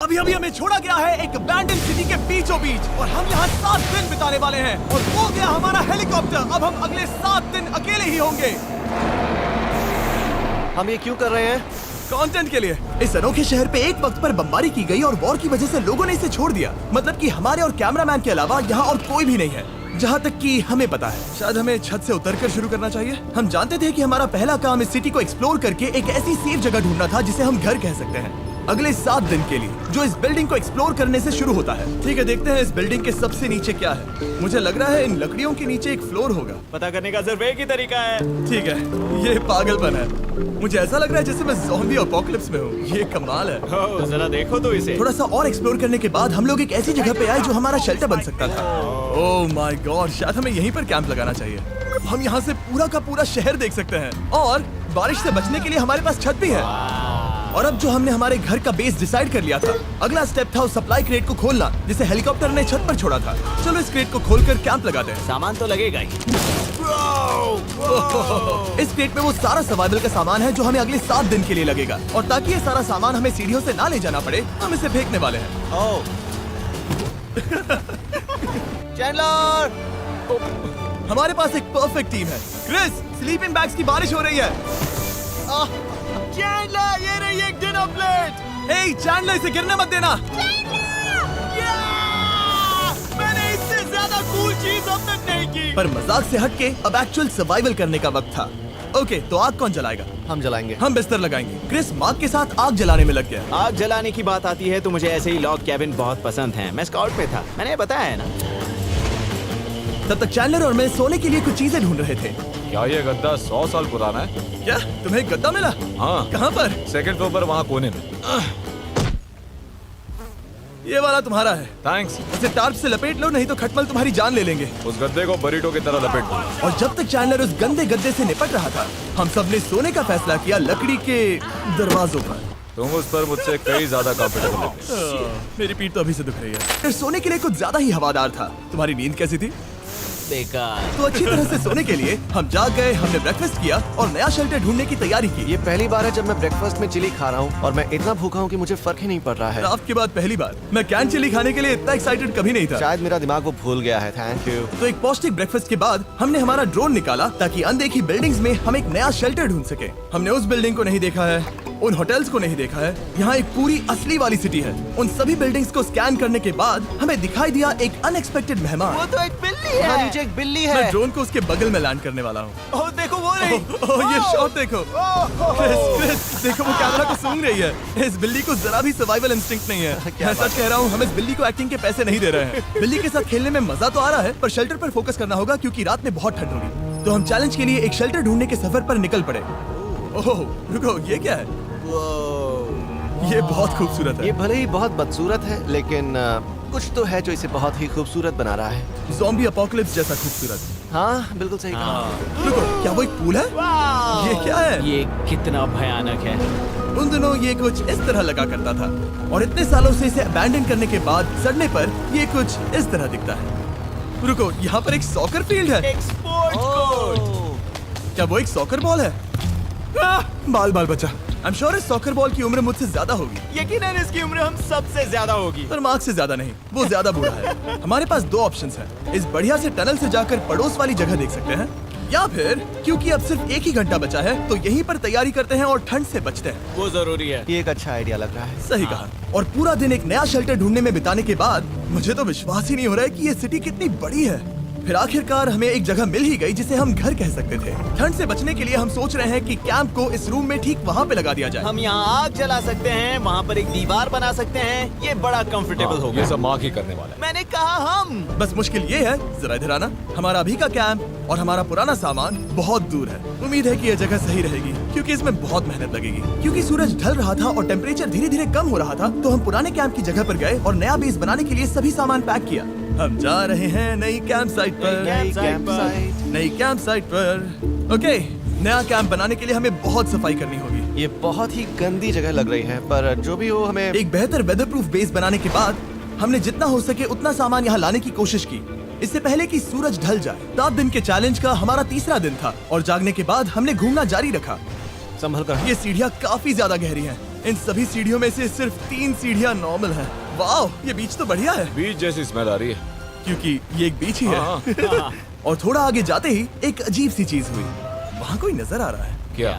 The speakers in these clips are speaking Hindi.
अभी अभी हमें छोड़ा गया है एक अबैंडन सिटी के बीचों बीच और हम यहाँ 7 दिन बिताने वाले हैं और वो गया हमारा हेलीकॉप्टर। अब हम अगले 7 दिन अकेले ही होंगे। हम ये क्यों कर रहे हैं? कंटेंट के लिए। इस अनोखे शहर पे एक वक्त पर बमबारी की गई और वॉर की वजह से लोगों ने इसे छोड़ दिया। मतलब कि हमारे और कैमरामैन के अलावा यहाँ और कोई भी नहीं है, जहाँ तक कि हमें पता है। शायद हमें छत से उतरकर शुरू करना चाहिए। हम जानते थे कि हमारा पहला काम इस सिटी को एक्सप्लोर करके एक ऐसी सेफ जगह ढूंढना था जिसे हम घर कह सकते हैं, अगले 7 दिन के लिए, जो इस बिल्डिंग को एक्सप्लोर करने से शुरू होता है। ठीक है, देखते हैं इस बिल्डिंग के सबसे नीचे क्या है। मुझे लग रहा है इन लकड़ियों के नीचे एक फ्लोर होगा। पता करने का सिर्फ एक ही तरीका है। ठीक है, ये पागलपन है। मुझे ऐसा लग रहा है जैसे मैं ज़ॉम्बी अपोकलिप्स में हूँ। ये कमाल है। ओह, जरा देखो तो इसे। थोड़ा सा और एक्सप्लोर करने के बाद हम लोग एक ऐसी जगह पे आए जो हमारा शेल्टर बन सकता था। ओह माय गॉड, शायद हमें यहीं पर कैंप लगाना चाहिए। हम यहाँ से पूरा का पूरा शहर देख सकते हैं और बारिश से बचने के लिए हमारे पास छत भी है। और अब जो हमने हमारे घर का बेस डिसाइड कर लिया था, अगला स्टेप था उस सप्लाई क्रेट को खोलना जिसे हेलीकॉप्टर ने छत पर छोड़ा था। चलो इस क्रेट को खोलकर कैंप लगाते हैं। सामान तो लगेगा ही। इस क्रेट में वो सारा सर्वाइवल का सामान है जो हमें अगले 7 दिन के लिए लगेगा। और ताकि ये सारा सामान हमें सीढ़ियों से ना ले जाना पड़े, हम इसे फेंकने वाले हैं। ओह, चैंडलर! हमारे पास एक परफेक्ट टीम है। क्रिस, स्लीपिंग बैग्स की बारिश हो रही है। चैंडलर, ये रही एक डिनर प्लेट। हे चैंडलर, इसे गिरने मत देना। मैंने इससे ज्यादा कूल चीज अब तक नहीं की। पर मजाक से हटके अब एक्चुअल सर्वाइवल करने का वक्त था। ओके, तो आग कौन जलाएगा? हम जलाएंगे। हम बिस्तर लगाएंगे। क्रिस मार्क के साथ आग जलाने में लग गया। आग जलाने की बात आती है तो मुझे ऐसे ही लॉग कैबिन बहुत पसंद है। मैं स्काउट में था, मैंने बताया है ना। तब तक चैंडलर और मैं सोने के लिए कुछ चीजें ढूंढ रहे थे। क्या ये गद्दा 100 साल पुराना है? क्या तुम्हें एक गद्दा मिला? हाँ, कहाँ पर? सेकंड फ्लोर पर, वहाँ कोने में। ये वाला तुम्हारा है। थैंक्स। इसे टार्प से लपेट लो, नहीं तो खटमल तुम्हारी जान ले लेंगे। उस गद्दे को बरीटो की तरह लपेट दो। और जब तक चैंडलर उस गंदे गद्दे से निपट रहा था, हम सब ने सोने का फैसला किया लकड़ी के दरवाजों पर। तुम उस पर मुझसे कई ज्यादा कंफर्टेबल लगते। मेरी पीठ तो अभी से दुख रही है। फिर सोने के लिए कुछ ज्यादा ही हवादार था। तुम्हारी नींद कैसी थी? बेकार। तो अच्छी तरह से सोने के लिए हम जाग गए। हमने ब्रेकफास्ट किया और नया शेल्टर ढूंढने की तैयारी की। ये पहली बार है जब मैं ब्रेकफास्ट में चिली खा रहा हूँ और मैं इतना भूखा हूँ कि मुझे फर्क ही नहीं पड़ रहा है। रात के बाद पहली बार मैं कैन चिली खाने के लिए इतना एक्साइटेड कभी नहीं था। शायद मेरा दिमाग वो भूल गया है। Thank you. तो एक पौष्टिक ब्रेकफास्ट के बाद हमने हमारा ड्रोन निकाला ताकि अनदेखी बिल्डिंग्स में हम एक नया शेल्टर ढूंढ सके। हमने उस बिल्डिंग को नहीं देखा है, उन होटल्स को नहीं देखा है। यहाँ एक पूरी असली वाली सिटी है। उन सभी बिल्डिंग्स को स्कैन करने के बाद हमें दिखाई दिया एक अनएक्सपेक्टेड मेहमान। वो तो एक बिल्ली यहाँ है। नीचे एक बिल्ली मैं है। ड्रोन को उसके बगल में लैंड करने वाला हूँ। ओह, देखो वो रही। ओह, ये शॉट देखो। क्रिस, देखो वो कैमरा को सूंघ रही है। इस बिल्ली को जरा भी सर्वाइवल इंस्टिंक्ट नहीं है। मैं सच कह रहा हूँ, हम इस बिल्ली को एक्टिंग के पैसे नहीं दे रहे हैं। बिल्ली के साथ खेलने में मजा तो आ रहा है, पर शेल्टर पर फोकस करना होगा क्योंकि रात में बहुत ठंड होगी। तो हम चैलेंज के लिए एक शेल्टर ढूंढने के सफर पर निकल पड़े। ओह रुको, ये क्या है? ये बहुत खूबसूरत है। ये भले ही बहुत बदसूरत है, लेकिन कुछ तो है जो इसे बहुत ही खूबसूरत बना रहा है। ज़ॉम्बी अपोकलिप्स जैसा खूबसूरत। हाँ, बिल्कुल सही कहा। रुको, क्या वो एक पूल है? ये क्या है? ये कितना भयानक है। उन दिनों ये कुछ इस तरह लगा करता था और इतने सालों से इसे अबैंडन करने के बाद सड़ने पर ये कुछ इस तरह दिखता है। रुको, यहाँ पर एक सॉकर फील्ड है। एक स्पोर्ट्स कोर्ट। क्या वो एक सॉकर बॉल है? बाल बाल बचा। I'm sure इस सॉकर बॉल की उम्र मुझसे ज्यादा होगी। यकीनन इसकी उम्र हम सबसे ज्यादा होगी। पर मार्क से ज्यादा नहीं, वो ज्यादा बूढ़ा है। हमारे पास 2 ऑप्शंस हैं। इस बढ़िया से टनल से जाकर पड़ोस वाली जगह देख सकते हैं, या फिर क्योंकि अब सिर्फ 1 ही घंटा बचा है तो यहीं पर तैयारी करते हैं और ठंड से बचते हैं। वो जरूरी है। ये एक अच्छा आइडिया लग रहा है। सही कहा। और पूरा दिन एक नया शेल्टर ढूंढने में बिताने के बाद मुझे तो विश्वास ही नहीं हो रहा है कि ये सिटी कितनी बड़ी है। फिर आखिरकार हमें एक जगह मिल ही गई जिसे हम घर कह सकते थे। ठंड से बचने के लिए हम सोच रहे हैं कि कैंप को इस रूम में ठीक वहाँ पे लगा दिया जाए। हम यहाँ आग जला सकते हैं, वहाँ पर एक दीवार बना सकते हैं। ये बड़ा कंफर्टेबल होगा। ये सब मार्क ही करने वाला है। मैंने कहा हम। बस मुश्किल ये है, जरा इधर आना, हमारा अभी का कैंप और हमारा पुराना सामान बहुत दूर है। उम्मीद है कि यह जगह सही रहेगी क्योंकि इसमें बहुत मेहनत लगेगी। क्योंकि सूरज ढल रहा था और टेम्परेचर धीरे धीरे कम हो रहा था, तो हम पुराने कैंप की जगह पर गए और नया बेस बनाने के लिए सभी सामान पैक किया। हम जा रहे हैं नई कैंप साइट पर। नई कैंप साइट पर। ओके, नया कैंप बनाने के लिए हमें बहुत सफाई करनी होगी। ये बहुत ही गंदी जगह लग रही है, पर जो भी हो हमें एक बेहतर वेदरप्रूफ बेस बनाने के बाद हमने जितना हो सके उतना सामान यहाँ लाने की कोशिश की, इससे पहले कि सूरज ढल जाए। 7 दिन के चैलेंज का हमारा तीसरा दिन था और जागने के बाद हमने घूमना जारी रखा। संभल कर। ये सीढ़ियाँ काफी ज्यादा गहरी हैं। इन सभी सीढ़ियों में से सिर्फ 3 सीढ़ियाँ नॉर्मल हैं। वाह, ये बीच तो बढ़िया है बीच जैसी स्मेल आ रही है। क्योंकि ये एक बीच ही है। हाँ। और थोड़ा आगे जाते ही एक अजीब सी चीज हुई। वहाँ कोई नजर आ रहा है। क्या?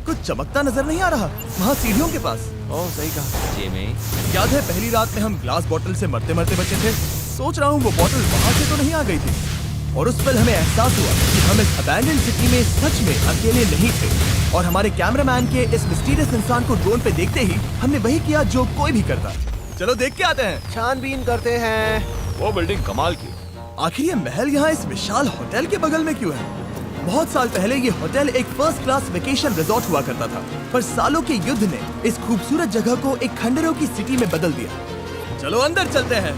कुछ चमकता नजर नहीं आ रहा वहाँ सीढ़ियों के पास। ओह सही कहा। जिमी, याद है पहली रात में हम ग्लास बॉटल से मरते मरते बचे थे। सोच रहा हूँ वो बॉटल वहाँ से तो नहीं आ गई थी। और उस पल हमें एहसास हुआ कि हम इस अबैंडन सिटी में सच में अकेले नहीं थे। और हमारे कैमरामैन के इस मिस्टीरियस इंसान को ड्रोन पे देखते ही हमने वही किया जो कोई भी करता। चलो देख के आते हैं। छानबीन करते हैं। वो बिल्डिंग कमाल की। आखिर ये महल यहाँ इस विशाल होटल के बगल में क्यों है? बहुत साल पहले ये होटल एक फर्स्ट क्लास वेकेशन रिजॉर्ट हुआ करता था, पर सालों के युद्ध ने इस खूबसूरत जगह को एक खंडरों की सिटी में बदल दिया। चलो अंदर चलते हैं।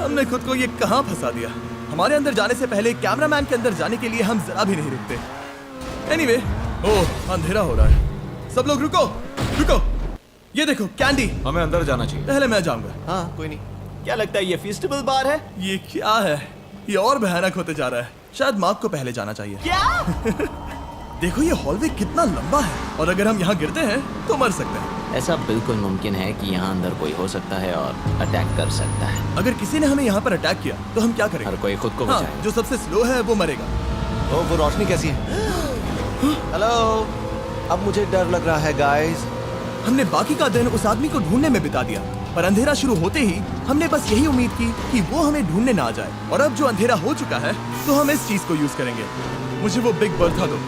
हमने खुद को ये कहाँ फंसा दिया। हमारे अंदर जाने से पहले कैमरामैन के अंदर जाने के लिए हम जरा भी नहीं रुकते। एनीवे, ओह अंधेरा हो रहा है। सब लोग रुको, रुको। ये देखो कैंडी। हमें अंदर जाना चाहिए। पहले मैं जाऊंगा। हाँ कोई नहीं। क्या लगता है ये फेस्टिवल बार है? ये क्या है? ये और भयानक होते जा रहा है। शायद मार्क को पहले जाना चाहिए। क्या? देखो ये हॉलवे कितना लंबा है और अगर हम यहाँ गिरते हैं तो मर सकते हैं। ऐसा बिल्कुल मुमकिन है कि यहाँ अंदर कोई हो सकता है और अटैक कर सकता है। अगर किसी ने हमें यहाँ पर अटैक किया तो हम क्या हर करेंगे? कोई खुद को हाँ, बचाए। जो सबसे स्लो है वो मरेगा। ओह वो रोशनी कैसी है? हेलो। अब मुझे डर लग रहा है गाइस। हमने बाकी का दिन उस आदमी को ढूंढने में बिता दिया, पर अंधेरा शुरू होते ही हमने बस यही उम्मीद की कि वो हमें ढूंढने ना आ जाए। और अब जो अंधेरा हो चुका है तो हम इस चीज को यूज करेंगे। मुझे वो बिग बर्था दो।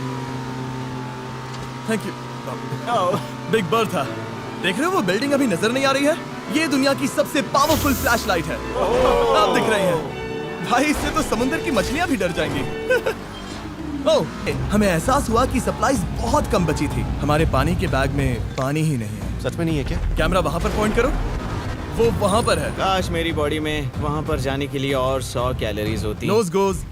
Thank you. Big Bertha. देख रहे हो वो बिल्डिंग अभी नजर नहीं आ रही है? ये दुनिया की सबसे पावरफुल फ्लैश लाइट है। आप दिख रही है भाई, इससे तो समुद्र की मछलियां भी डर जाएंगी। ओह, हमें एहसास हुआ कि सप्लाईज बहुत कम बची थी। हमारे पानी के बैग में पानी ही नहीं है। सच में नहीं है क्या? कैमरा वहाँ पर पॉइंट करो। वो वहाँ पर है। काश मेरी बॉडी में वहाँ पर जाने के लिए और 100 कैलोरीज होती। नोज गोज।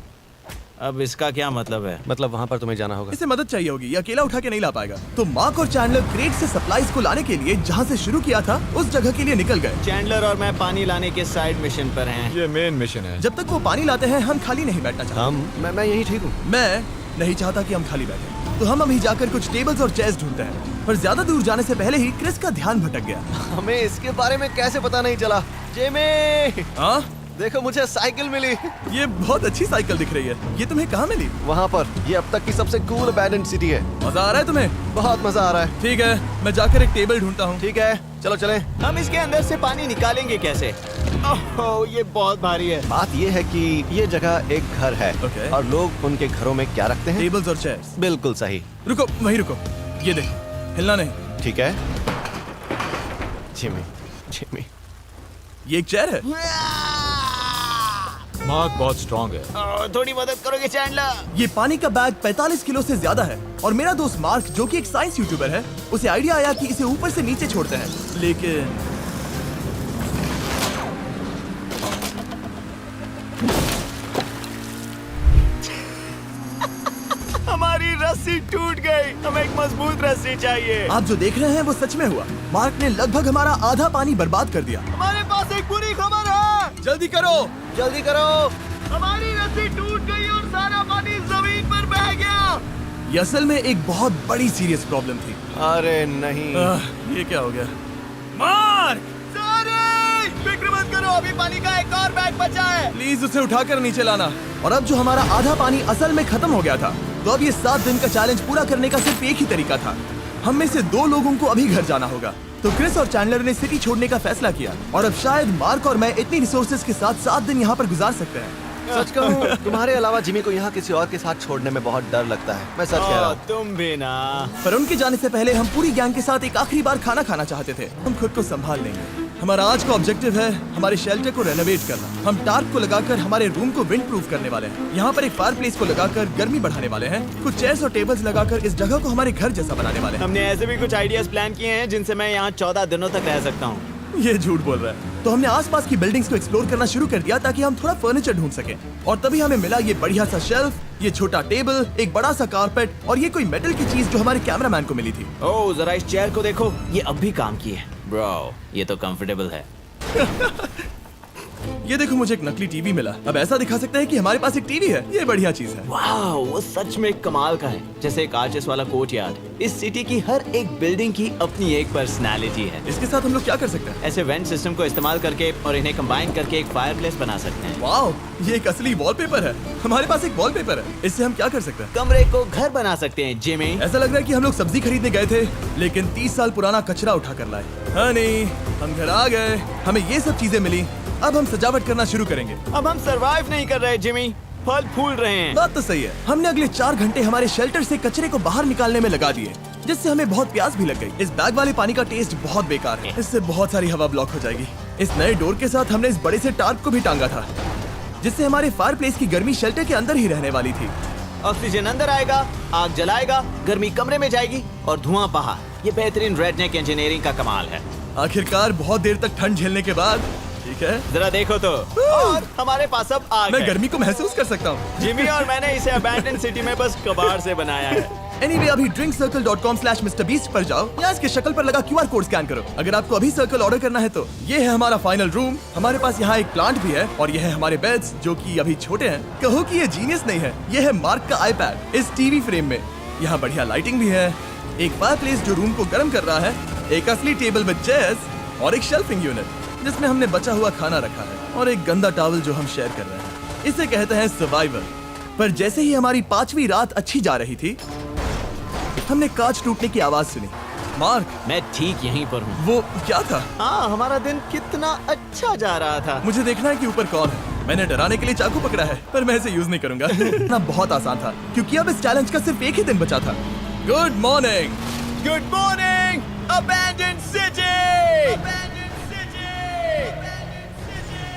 अब इसका क्या मतलब है? मतलब वहाँ पर तुम्हें जाना होगा। इसे मदद चाहिए होगी, ये अकेला उठा के नहीं ला पाएगा। तो मार्क और चैंडलर क्रेट से सप्लाईज को लाने के लिए जहाँ से शुरू किया था उस जगह के लिए निकल गए। चैंडलर और मैं पानी लाने के साइड मिशन पर हैं। ये मेन मिशन है। जब तक वो पानी लाते हैं हम खाली नहीं बैठना चाहते। मैं यही ठीक हूँ। मैं नहीं चाहता कि हम खाली बैठे, तो हम अभी जाकर कुछ टेबल्स और चेयर्स ढूंढते हैं। पर ज्यादा दूर जाने से पहले ही क्रिस का ध्यान भटक गया। हमें इसके बारे में कैसे पता नहीं चला? जेमी, हाँ, देखो मुझे साइकिल मिली। ये बहुत अच्छी साइकिल दिख रही है। ये तुम्हें कहाँ मिली? वहाँ पर। ये अब तक की सबसे कूल अबैंडन्ड सिटी है। मजा आ रहा है तुम्हें? बहुत मजा आ रहा है। ठीक है, मैं जाकर एक टेबल ढूंढता हूँ। ठीक है चलो चलें। हम इसके अंदर से पानी निकालेंगे कैसे? ओह, ये बहुत भारी है। बात ये है कि ये जगह एक घर है। Okay. और लोग उनके घरों में क्या रखते हैं? टेबल्स और चेयर्स। बिल्कुल सही। रुको, वहीं रुको। ये देखो, हिलना नहीं। ठीक है जिमी। जिमी ये एक चेयर है। मार्क बहुत स्ट्रांग है। थोड़ी मदद करोगे चैंडलर? ये पानी का बैग 45 किलो से ज्यादा है और मेरा दोस्त मार्क जो कि एक साइंस यूट्यूबर है, उसे आइडिया आया कि इसे ऊपर से नीचे छोड़ते हैं। लेकिन हमारी रस्सी टूट गई। हमें एक मजबूत रस्सी चाहिए। आप जो देख रहे हैं वो सच में हुआ। मार्क ने लगभग हमारा आधा पानी बर्बाद कर दिया। हमारे पास एक बुरी खबर है। जल्दी करो। जल्दी करो। हमारी रस्सी टूट गई और सारा पानी जमीन पर बह गया। ये असल में एक बहुत बड़ी सीरियस प्रॉब्लम थी। अरे नहीं। ये क्या हो गया? मार्क, फिक्र मत करो, अभी पानी का एक और बैग बचा है। प्लीज उसे उठाकर नीचे लाना। और अब जो हमारा आधा पानी असल में खत्म हो गया था, तो अब ये 7 दिन का चैलेंज पूरा करने का सिर्फ एक ही तरीका था। हम में से 2 लोगों को अभी घर जाना होगा। तो क्रिस और चैंडलर ने सिटी छोड़ने का फैसला किया और अब शायद मार्क और मैं इतनी रिसोर्सेज के साथ 7 दिन यहाँ पर गुजार सकते हैं। सच कहूँ तुम्हारे अलावा जिमी को यहाँ किसी और के साथ छोड़ने में बहुत डर लगता है। मैं सच कह रहा हूँ। तुम भी ना। पर उनके जाने से पहले हम पूरी गैंग के साथ एक आखिरी बार खाना खाना चाहते थे। हम खुद को संभाल लेंगे। हमारा आज का ऑब्जेक्टिव है हमारे शेल्टर को रेनोवेट करना। हम टार्प को लगाकर हमारे रूम को विंड प्रूफ करने वाले हैं। यहाँ पर एक फायर प्लेस को लगाकर गर्मी बढ़ाने वाले हैं। कुछ चेयर्स और टेबल्स लगाकर इस जगह को हमारे घर जैसा बनाने वाले हैं। हमने ऐसे भी कुछ आइडियाज प्लान किए हैं जिनसे मैं यहाँ 14 दिनों तक रह सकता हूँ। ये झूठ बोल रहा है। तो हमने आसपास की बिल्डिंग्स को एक्सप्लोर करना शुरू कर दिया ताकि हम थोड़ा फर्नीचर ढूंढ सकें। और तभी हमें मिला ये बढ़िया सा शेल्फ, ये छोटा टेबल, एक बड़ा सा कारपेट और ये कोई मेटल की चीज जो हमारे कैमरामैन को मिली थी। ओह, जरा इस चेयर को देखो, ये अब भी काम की है। ब्रो, ये तो कंफर्टेबल है। ये देखो, मुझे एक नकली टीवी मिला। अब ऐसा दिखा सकते हैं कि हमारे पास एक टीवी है। ये बढ़िया चीज है। वाह, वो सच में कमाल का है। जैसे एक आर्टिस्ट वाला कोर्ट यार्ड। इस सिटी की हर एक बिल्डिंग की अपनी एक पर्सनालिटी है। इसके साथ हम लोग क्या कर सकते हैं? ऐसे वेंट सिस्टम को इस्तेमाल करके और इन्हें कंबाइन करके एक फायरप्लेस बना सकते हैं। वाओ, ये एक असली वॉलपेपर है। हमारे पास एक वॉलपेपर है। इससे हम क्या कर सकते हैं? कमरे को घर बना सकते हैं जिमी। ऐसा लग रहा है कि हम लोग सब्जी खरीदने गए थे, लेकिन 30 साल पुराना कचरा उठा कर लाए। हाँ नहीं, हम घर आ गए, हमें ये सब चीजें मिली। अब हम सजावट करना शुरू करेंगे। अब हम सरवाइव नहीं कर रहे जिमी, फल फूल रहे हैं। बात तो सही है। हमने अगले 4 घंटे हमारे शेल्टर से कचरे को बाहर निकालने में लगा दिए, जिससे हमें बहुत प्यास भी लग गई। इस बैग वाले पानी का टेस्ट बहुत बेकार है। इससे बहुत सारी हवा ब्लॉक हो जाएगी। इस नए डोर के साथ हमने इस बड़े से टार्प को भी टांगा था, जिससे हमारे फायर प्लेस की गर्मी शेल्टर के अंदर ही रहने वाली थी। ऑक्सीजन अंदर आएगा, आग जलाएगा, गर्मी कमरे में जाएगी और धुआं बाहर। ये बेहतरीन रेडनेक इंजीनियरिंग का कमाल है। आखिरकार बहुत देर तक ठंड झेलने के बाद, ठीक है, जरा देखो तो, और हमारे पास अब आग मैं है। गर्मी को महसूस कर सकता हूँ। जिमी और मैंने इसे अबैंडन सिटी में बस कबाड़ से बनाया है। Anyway, अभी drinkcircle.com/MrBeast पर जाओ या इसके शक्ल पर लगा QR कोड स्कैन करो। अगर आपको अभी सर्कल ऑर्डर करना है तो ये है हमारा फाइनल रूम। हमारे पास यहाँ एक प्लांट भी है और ये है हमारे बेड्स, जो कि अभी छोटे हैं। कहो कि ये जीनियस नहीं है। ये है मार्क का आईपैड इस टीवी फ्रेम में। यहाँ बढ़िया लाइटिंग भी है, एक फायरप्लेस जो रूम को गर्म कर रहा है, एक असली टेबल विद चेयर्स और एक शेल्फिंग यूनिट जिसमें हमने बचा हुआ खाना रखा है, और एक गंदा टॉवल जो हम शेयर कर रहे हैं। इसे कहते हैं सर्वाइवल। पर जैसे ही हमारी 5वीं रात अच्छी जा रही थी, हमने कांच टूटने की आवाज सुनी। मार्क, मैं ठीक यहीं पर हूँ। वो क्या था? हाँ, हमारा दिन कितना अच्छा जा रहा था। मुझे देखना है कि ऊपर कौन है। मैंने डराने के लिए चाकू पकड़ा है, पर मैं इसे यूज नहीं करूंगा। ना बहुत आसान था, क्योंकि अब इस चैलेंज का सिर्फ एक ही दिन बचा था। Good morning. Good morning, abandon city.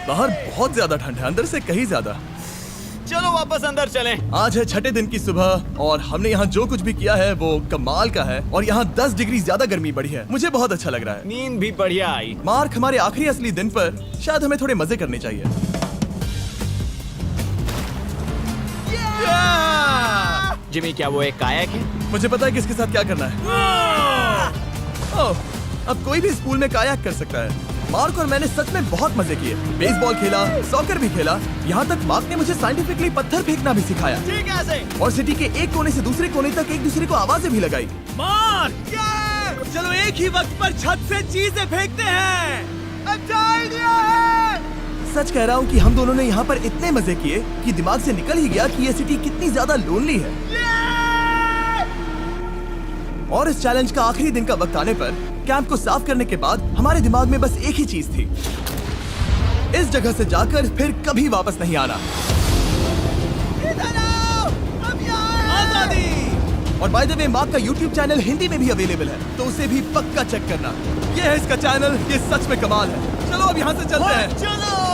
बाहर बहुत ज्यादा ठंड है, अंदर से कहीं ज्यादा। चलो वापस अंदर चलें। आज है 6ठे दिन की सुबह और हमने यहाँ जो कुछ भी किया है वो कमाल का है, और यहाँ 10 डिग्री ज्यादा गर्मी बढ़ी है। मुझे बहुत अच्छा लग रहा है। नींद भी बढ़िया आई। मार्क, हमारे आखिरी असली दिन पर शायद हमें थोड़े मजे करने चाहिए। जिमी, क्या वो एक कायाक है? मुझे पता है किसके साथ क्या करना है। ओह, अब कोई भी इस पूल में कायाक कर सकता है। मार्क और मैंने सच में बहुत मजे किए। बेसबॉल खेला, सॉकर भी खेला, यहाँ तक मार्क ने मुझे साइंटिफिकली पत्थर फेंकना भी सिखाया। ठीक है ऐसे। और सिटी के एक कोने से दूसरे कोने तक एक दूसरे को आवाजें भी लगाई। मार्क, चलो एक ही वक्त पर छत से चीजें फेंकते हैं। अच्छा आइडिया है। सच कह रहा हूँ कि हम दोनों ने यहाँ पर इतने मजे किए कि दिमाग से निकल ही गया कि ये सिटी कितनी ज्यादा लोनली है। और इस चैलेंज का आखिरी दिन का वक्त आने पर कैंप को साफ करने के बाद हमारे दिमाग में बस एक ही चीज थी, इस जगह से जाकर फिर कभी वापस नहीं आना। आजादी। और बाय द वे, मार्क का YouTube चैनल हिंदी में भी अवेलेबल है, तो उसे भी पक्का चेक करना। ये है इसका चैनल, ये सच में कमाल है। चलो अब यहाँ से चलते हैं। चलो।